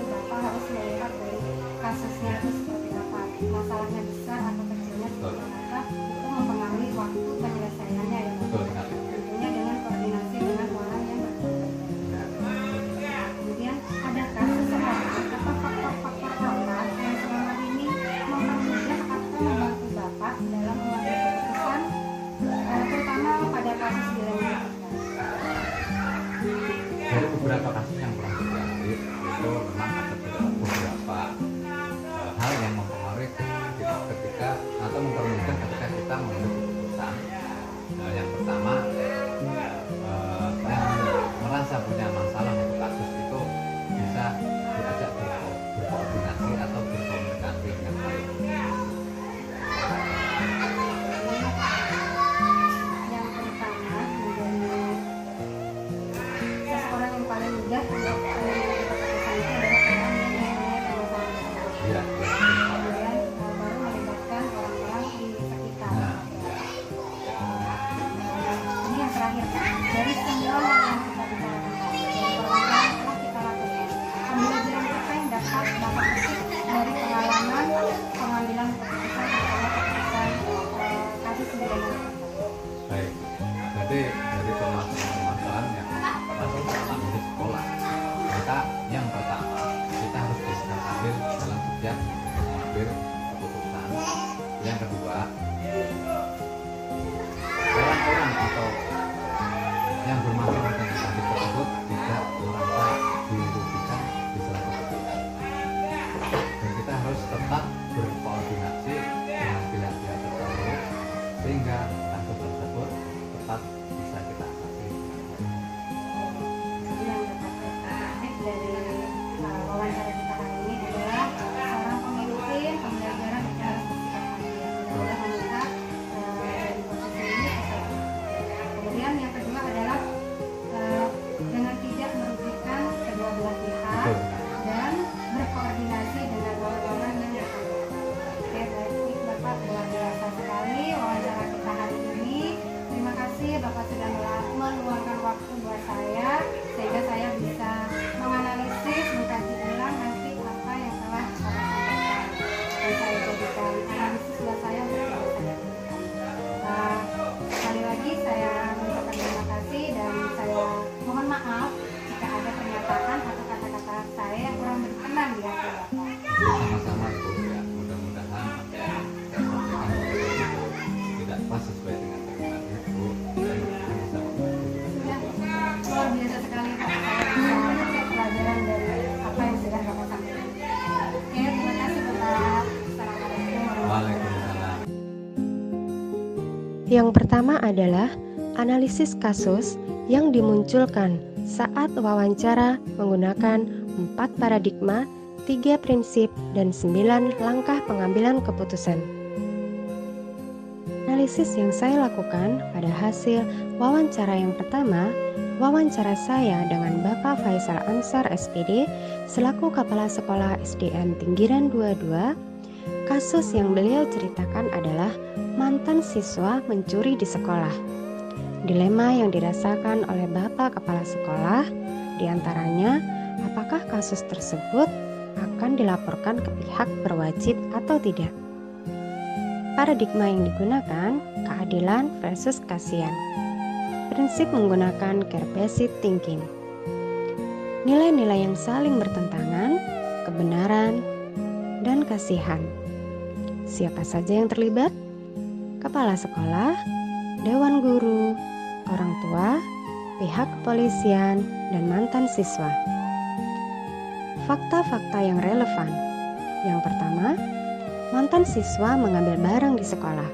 Bapak harus melihat dari kasusnya itu seperti apa, masalahnya besar atau kecilnya seperti apa, itu mempengaruhi waktu penyelesaiannya ya. Betul sekali. Tentunya dengan koordinasi dengan orang yang berkepentingan. Kemudian adakah seseorang atau faktor-faktor apa yang selama ini mempermudah atau membantu Bapak dalam mengambil keputusan, terutama pada kasus dilema? Dari beberapa kasus yang pernah terjadi itu memang ada beberapa hal yang mempengaruhi ketika atau mempermudah ketika kita mengambil keputusan. Yang pertama, yang merasa punya masalah untuk kasus itu bisa diajak berkoordinasi atau berkomunikasi dengan baik. Yang pertama menjadi seseorang yang paling mudah untuk mengambil keputusan itu adalah orang yang mempunyai pengalaman. Iya. Kemudian baru melibatkan orang-orang di sekitar. Nah, Ini yang terakhir, dari semua yang kita bicarakan tadi, dari pengalaman yang telah kita lakukan, pembelajaran apa yang dapat Bapak petik dari pengalaman pengambilan keputusan terkait keputusan kasus dilema? baik. Jadi dari permasalahan yang masih alami di sekolah, kita yang pertama kita harus bisa ambil dalam setiap mengambil keputusan. Yang kedua, orang-orang atau yang bermasalah dengan kasus tersebut tidak merasa dirugikan di salah keputusan. Dan kita harus tetap berkoordinasi dengan pihak-pihak tertentu sehingga kasus tersebut tetap bisa kita atasi. Jadi yang dapat kita petik dari wawancara kita hari ini adalah seorang pemimpin pembelajaran yang harus bersikap adil. Mudah-mudahan kita dari posisi ini bisa. Kemudian yang kedua adalah dengan tidak merugikan kedua belah pihak Betul. dan berkoordinasi dengan orang-orang yang berkepentingan. Oke, baik Bapak, luar biasa sekali wawancara kita hari ini. Terima kasih Bapak sudah meluangkan waktu buat saya sehingga saya bisa menganalisis, mengkaji ulang nanti apa yang telah Bapak sampaikan dan saya jadikan analisis buat saya untuk bisa saya lakukan. Sekali lagi saya mengucapkan terima kasih dan saya mohon maaf jika ada pernyataan atau kata-kata saya yang kurang berkenan di hati Bapak. Sama-sama Bu, ya, mudah-mudahan apa yang saya sampaikan itu tidak pas sesuai dengan keinginan Ibu dan bisa membantu kita semua. Luar biasa sekali Pak, saya bisa memetik pelajaran dari apa yang sudah Bapak sampaikan. Oke, terima kasih Bapak. Assalamualaikum warahmatullahi wabarakatuh. Waalaikumsalam. Yang pertama adalah analisis kasus yang dimunculkan saat wawancara menggunakan 4 paradigma, 3 prinsip, dan 9 langkah pengambilan keputusan. Analisis yang saya lakukan pada hasil wawancara yang pertama, wawancara saya dengan Bapak Faisal Ansar SPD selaku Kepala Sekolah SDN Tinggiran 22. Kasus yang beliau ceritakan adalah mantan siswa mencuri di sekolah. Dilema yang dirasakan oleh Bapak Kepala Sekolah diantaranya, apakah kasus tersebut akan dilaporkan ke pihak berwajib atau tidak. Paradigma yang digunakan, keadilan versus kasihan. Prinsip menggunakan care-based thinking. Nilai-nilai yang saling bertentangan, kebenaran, dan kasihan. Siapa saja yang terlibat? Kepala sekolah, dewan guru, orang tua, pihak kepolisian, dan mantan siswa. Fakta-fakta yang relevan. Yang pertama, mantan siswa mengambil barang di sekolah.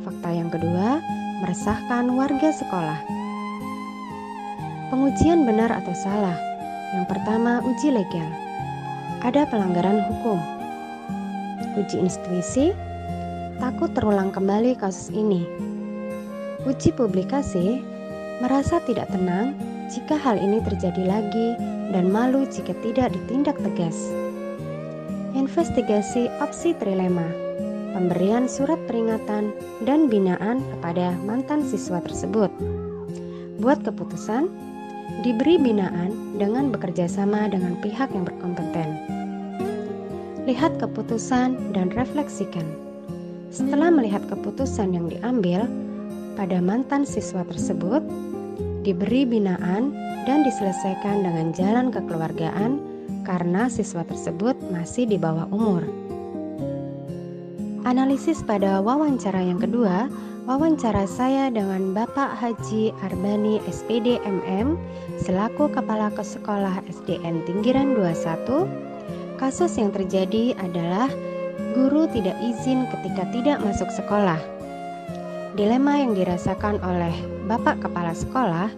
Fakta yang kedua, meresahkan warga sekolah. Pengujian benar atau salah. Yang pertama, uji legal. Ada pelanggaran hukum. Uji intuisi, takut terulang kembali kasus ini. Uji publikasi, merasa tidak tenang jika hal ini terjadi lagi dan malu jika tidak ditindak tegas. Investigasi opsi trilema, pemberian surat peringatan dan binaan kepada mantan siswa tersebut. Buat keputusan, diberi binaan dengan bekerja sama dengan pihak yang berkompeten. Lihat keputusan dan refleksikan. Setelah melihat keputusan yang diambil pada mantan siswa tersebut, diberi binaan dan diselesaikan dengan jalan kekeluargaan karena siswa tersebut masih di bawah umur. Analisis pada wawancara yang kedua, wawancara saya dengan Bapak Haji Arbani SPD MM selaku Kepala Sekolah SDN Tinggiran 21. Kasus yang terjadi adalah guru tidak izin ketika tidak masuk sekolah. Dilema yang dirasakan oleh Bapak Kepala Sekolah,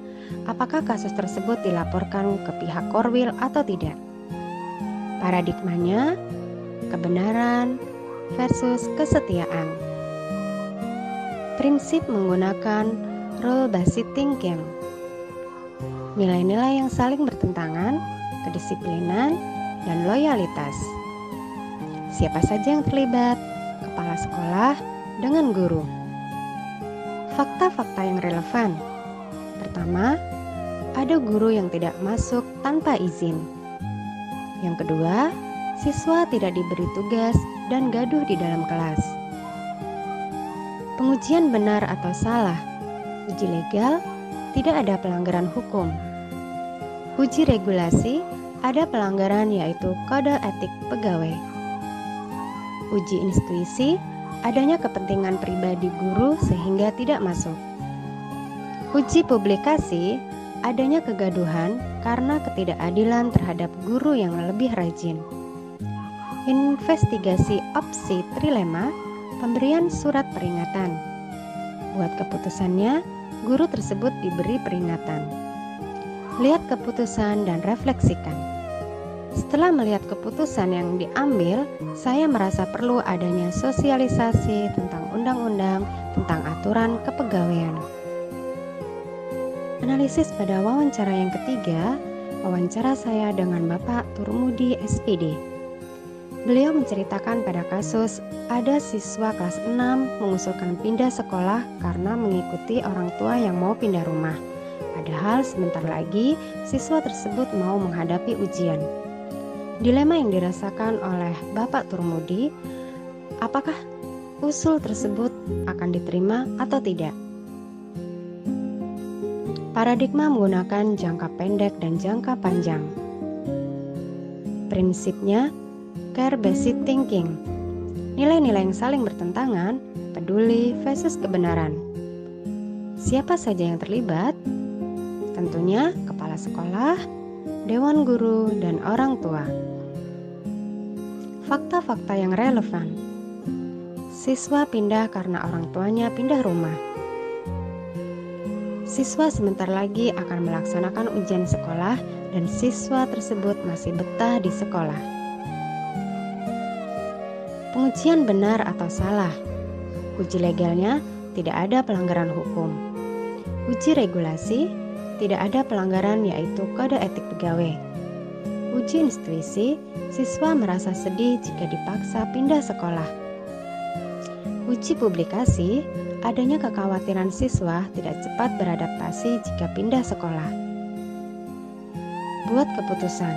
apakah kasus tersebut dilaporkan ke pihak Korwil atau tidak? Paradigmanya, kebenaran versus kesetiaan. Prinsip menggunakan role-based thinking. Nilai-nilai yang saling bertentangan, kedisiplinan, dan loyalitas. Siapa saja yang terlibat? Kepala sekolah dengan guru. Fakta-fakta yang relevan. Pertama, ada guru yang tidak masuk tanpa izin. Yang kedua, siswa tidak diberi tugas dan gaduh di dalam kelas. Pengujian benar atau salah. Uji legal, tidak ada pelanggaran hukum. Uji regulasi, ada pelanggaran yaitu kode etik pegawai. Uji intuisi, adanya kepentingan pribadi guru sehingga tidak masuk. Uji publikasi, adanya kegaduhan karena ketidakadilan terhadap guru yang lebih rajin. Investigasi opsi trilema, pemberian surat peringatan. Buat keputusannya, guru tersebut diberi peringatan. Lihat keputusan dan refleksikan. Setelah melihat keputusan yang diambil, saya merasa perlu adanya sosialisasi tentang undang-undang, tentang aturan kepegawaian. Analisis pada wawancara yang ketiga, wawancara saya dengan Bapak Turmudi SPD. Beliau menceritakan pada kasus ada siswa kelas 6 mengusulkan pindah sekolah karena mengikuti orang tua yang mau pindah rumah. Padahal sebentar lagi siswa tersebut mau menghadapi ujian. Dilema yang dirasakan oleh Bapak Turmudi, apakah usul tersebut akan diterima atau tidak? Paradigma menggunakan jangka pendek dan jangka panjang. Prinsipnya, care-based thinking. Nilai-nilai yang saling bertentangan, peduli versus kebenaran. Siapa saja yang terlibat? Tentunya kepala sekolah, dewan guru, dan orang tua. Fakta-fakta yang relevan. Siswa pindah karena orang tuanya pindah rumah. Siswa sebentar lagi akan melaksanakan ujian sekolah dan siswa tersebut masih betah di sekolah. Pengujian benar atau salah. Uji legalnya tidak ada pelanggaran hukum. Uji regulasi tidak ada pelanggaran yaitu kode etik pegawai. Uji intuisi, siswa merasa sedih jika dipaksa pindah sekolah. Uji publikasi, adanya kekhawatiran siswa tidak cepat beradaptasi jika pindah sekolah. Buat keputusan.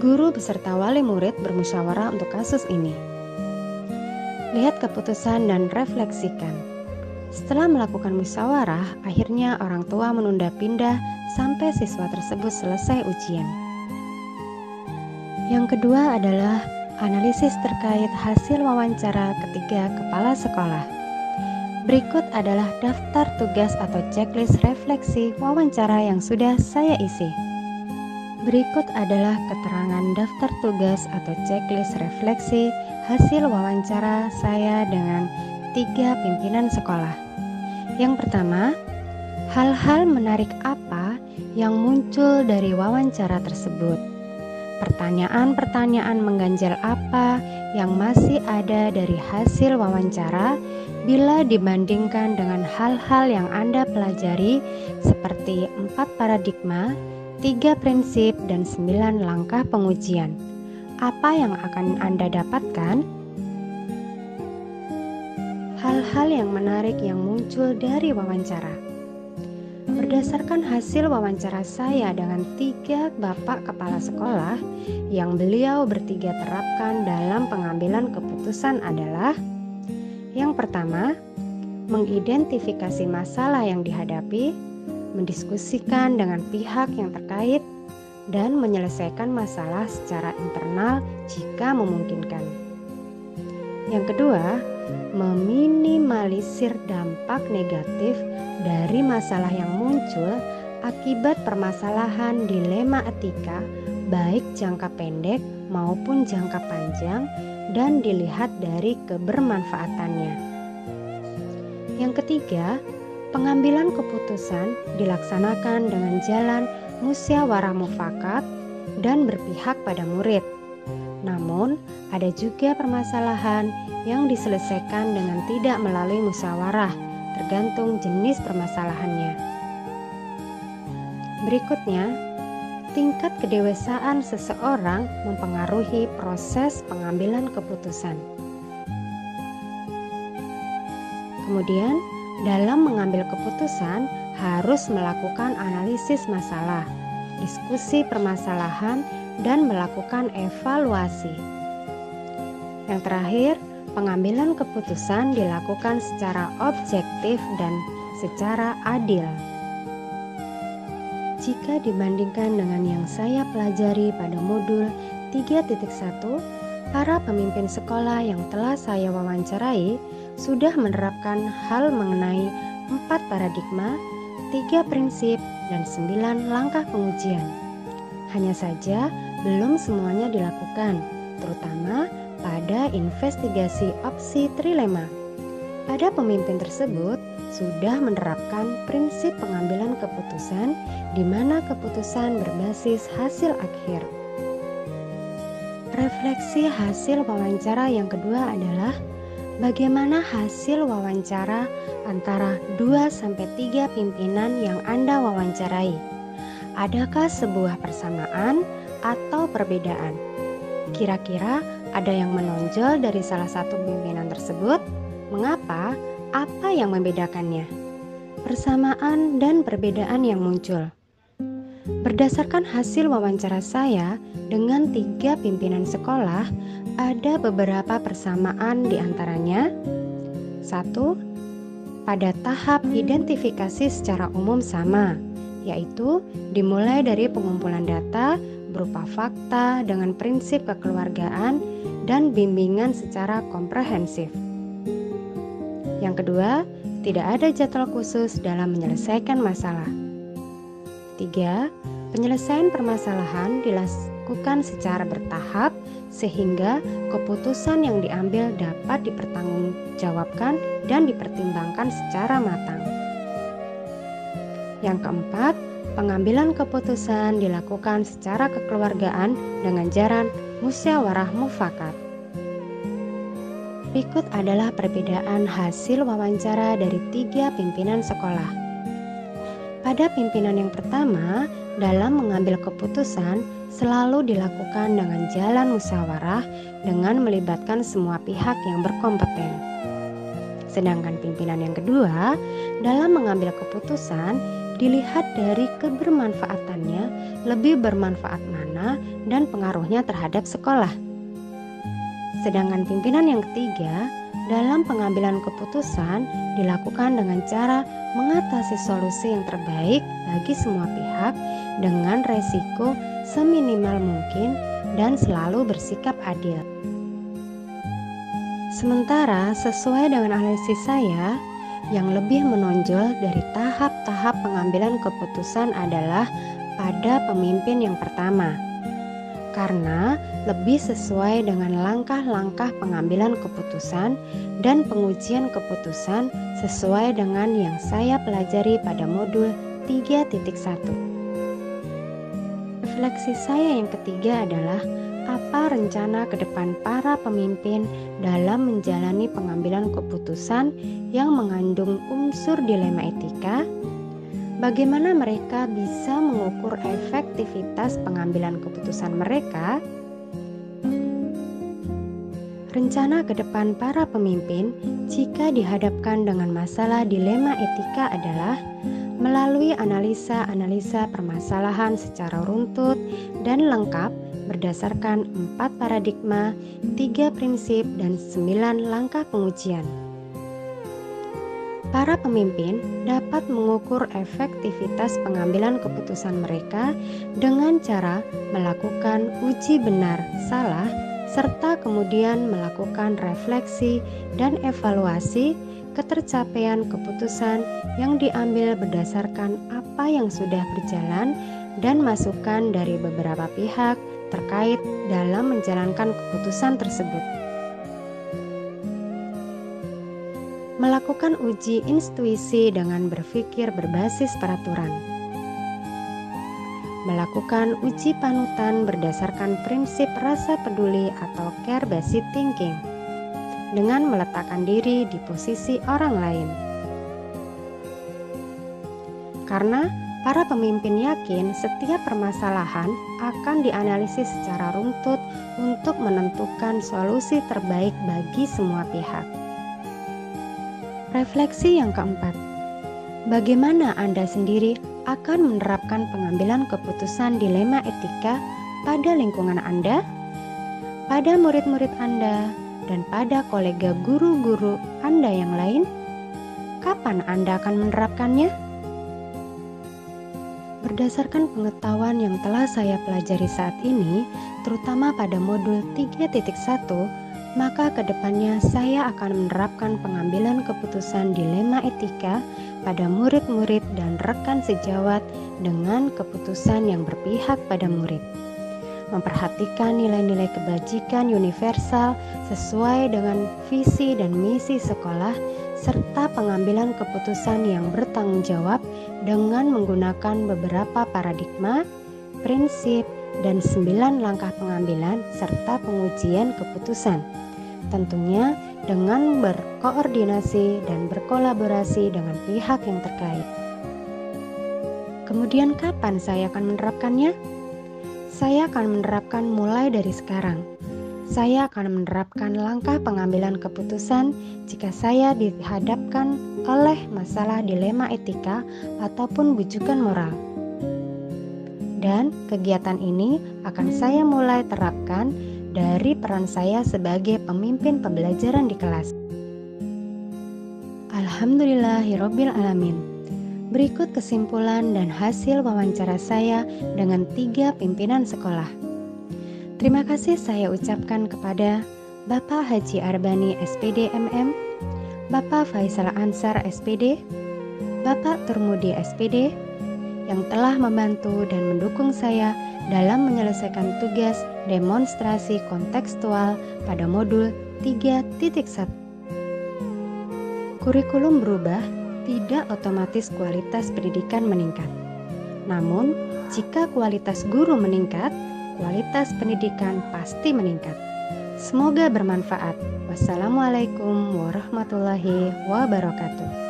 Guru beserta wali murid bermusyawarah untuk kasus ini. Lihat keputusan dan refleksikan. Setelah melakukan musyawarah, akhirnya orang tua menunda pindah sampai siswa tersebut selesai ujian. Yang kedua adalah analisis terkait hasil wawancara ketiga kepala sekolah. Berikut adalah daftar tugas atau checklist refleksi wawancara yang sudah saya isi. Berikut adalah keterangan daftar tugas atau checklist refleksi hasil wawancara saya dengan 3 pimpinan sekolah. Yang pertama, hal-hal menarik apa yang muncul dari wawancara tersebut. Pertanyaan-pertanyaan mengganjal apa yang masih ada dari hasil wawancara bila dibandingkan dengan hal-hal yang Anda pelajari seperti 4 paradigma, 3 prinsip, dan 9 langkah pengujian. Apa yang akan Anda dapatkan? Hal-hal yang menarik yang muncul dari wawancara. Berdasarkan hasil wawancara saya dengan 3 bapak kepala sekolah yang beliau bertiga terapkan dalam pengambilan keputusan adalah: yang pertama, mengidentifikasi masalah yang dihadapi, mendiskusikan dengan pihak yang terkait, dan menyelesaikan masalah secara internal jika memungkinkan. Yang kedua, meminimalisir dampak negatif dari masalah yang muncul akibat permasalahan dilema etika baik jangka pendek maupun jangka panjang dan dilihat dari kebermanfaatannya. Yang ketiga, pengambilan keputusan dilaksanakan dengan jalan musyawarah mufakat dan berpihak pada murid. Namun, ada juga permasalahan yang diselesaikan dengan tidak melalui musyawarah, tergantung jenis permasalahannya. Berikutnya, tingkat kedewasaan seseorang mempengaruhi proses pengambilan keputusan. Kemudian, dalam mengambil keputusan harus melakukan analisis masalah, diskusi permasalahan, dan melakukan evaluasi. Yang terakhir, pengambilan keputusan dilakukan secara objektif dan secara adil. Jika dibandingkan dengan yang saya pelajari pada modul 3.1, para pemimpin sekolah yang telah saya wawancarai sudah menerapkan hal mengenai 4 paradigma, 3 prinsip, dan 9 langkah pengujian. Hanya saja belum semuanya dilakukan, terutama pada investigasi opsi trilema. Pada pemimpin tersebut sudah menerapkan prinsip pengambilan keputusan di mana keputusan berbasis hasil akhir. Refleksi hasil wawancara yang kedua adalah bagaimana hasil wawancara antara 2-3 pimpinan yang Anda wawancarai. Adakah sebuah persamaan atau perbedaan? Kira-kira ada yang menonjol dari salah satu pimpinan tersebut? Mengapa? Apa yang membedakannya? Persamaan dan perbedaan yang muncul. Berdasarkan hasil wawancara saya dengan 3 pimpinan sekolah, ada beberapa persamaan di antaranya. 1. Pada tahap identifikasi secara umum sama, yaitu dimulai dari pengumpulan data berupa fakta dengan prinsip kekeluargaan dan bimbingan secara komprehensif. Yang kedua, tidak ada jadwal khusus dalam menyelesaikan masalah. 3. Penyelesaian permasalahan dilakukan secara bertahap sehingga keputusan yang diambil dapat dipertanggungjawabkan dan dipertimbangkan secara matang. Yang keempat, pengambilan keputusan dilakukan secara kekeluargaan dengan jalan musyawarah mufakat. Berikut adalah perbedaan hasil wawancara dari 3 pimpinan sekolah. Pada pimpinan yang pertama, dalam mengambil keputusan selalu dilakukan dengan jalan musyawarah dengan melibatkan semua pihak yang berkompeten. Sedangkan pimpinan yang kedua, dalam mengambil keputusan dilihat dari kebermanfaatannya, lebih bermanfaat mana dan pengaruhnya terhadap sekolah. Sedangkan pimpinan yang ketiga, dalam pengambilan keputusan dilakukan dengan cara mengatasi solusi yang terbaik bagi semua pihak dengan resiko seminimal mungkin dan selalu bersikap adil. Sementara sesuai dengan analisis saya, yang lebih menonjol dari tahap-tahap pengambilan keputusan adalah pada pemimpin yang pertama, karena lebih sesuai dengan langkah-langkah pengambilan keputusan dan pengujian keputusan sesuai dengan yang saya pelajari pada modul 3.1. Refleksi saya yang ketiga adalah apa rencana ke depan para pemimpin dalam menjalani pengambilan keputusan yang mengandung unsur dilema etika? Bagaimana mereka bisa mengukur efektivitas pengambilan keputusan mereka? Rencana ke depan para pemimpin jika dihadapkan dengan masalah dilema etika adalah melalui analisa permasalahan secara runtut dan lengkap berdasarkan 4 paradigma, 3 prinsip, dan 9 langkah pengujian. Para pemimpin dapat mengukur efektivitas pengambilan keputusan mereka dengan cara melakukan uji benar salah serta kemudian melakukan refleksi dan evaluasi ketercapaian keputusan yang diambil berdasarkan apa yang sudah berjalan dan masukan dari beberapa pihak terkait dalam menjalankan keputusan tersebut. Melakukan uji intuisi dengan berpikir berbasis peraturan. Melakukan uji panutan berdasarkan prinsip rasa peduli atau care-based thinking dengan meletakkan diri di posisi orang lain. Karena para pemimpin yakin setiap permasalahan akan dianalisis secara runtut untuk menentukan solusi terbaik bagi semua pihak. Refleksi yang keempat, bagaimana Anda sendiri akan menerapkan pengambilan keputusan dilema etika pada lingkungan Anda, pada murid-murid Anda, dan pada kolega guru-guru Anda yang lain? Kapan Anda akan menerapkannya? Berdasarkan pengetahuan yang telah saya pelajari saat ini, terutama pada modul 3.1, maka kedepannya saya akan menerapkan pengambilan keputusan dilema etika pada murid-murid dan rekan sejawat dengan keputusan yang berpihak pada murid. Memperhatikan nilai-nilai kebajikan universal sesuai dengan visi dan misi sekolah, serta pengambilan keputusan yang bertanggung jawab dengan menggunakan beberapa paradigma, prinsip, dan 9 langkah pengambilan serta pengujian keputusan. Tentunya dengan berkoordinasi dan berkolaborasi dengan pihak yang terkait. Kemudian kapan saya akan menerapkannya? Saya akan menerapkan mulai dari sekarang. Saya akan menerapkan langkah pengambilan keputusan jika saya dihadapkan oleh masalah dilema etika ataupun bujukan moral. Dan kegiatan ini akan saya mulai terapkan dari peran saya sebagai pemimpin pembelajaran di kelas. Alhamdulillahirabbil alamin. Berikut kesimpulan dan hasil wawancara saya dengan 3 pimpinan sekolah. Terima kasih saya ucapkan kepada Bapak Haji Arbani SPD MM, Bapak Faisal Ansar SPD, Bapak Turmudi SPD yang telah membantu dan mendukung saya dalam menyelesaikan tugas demonstrasi kontekstual pada modul 3.1. Kurikulum berubah, tidak otomatis kualitas pendidikan meningkat. Namun, jika kualitas guru meningkat, kualitas pendidikan pasti meningkat. Semoga bermanfaat. Wassalamualaikum warahmatullahi wabarakatuh.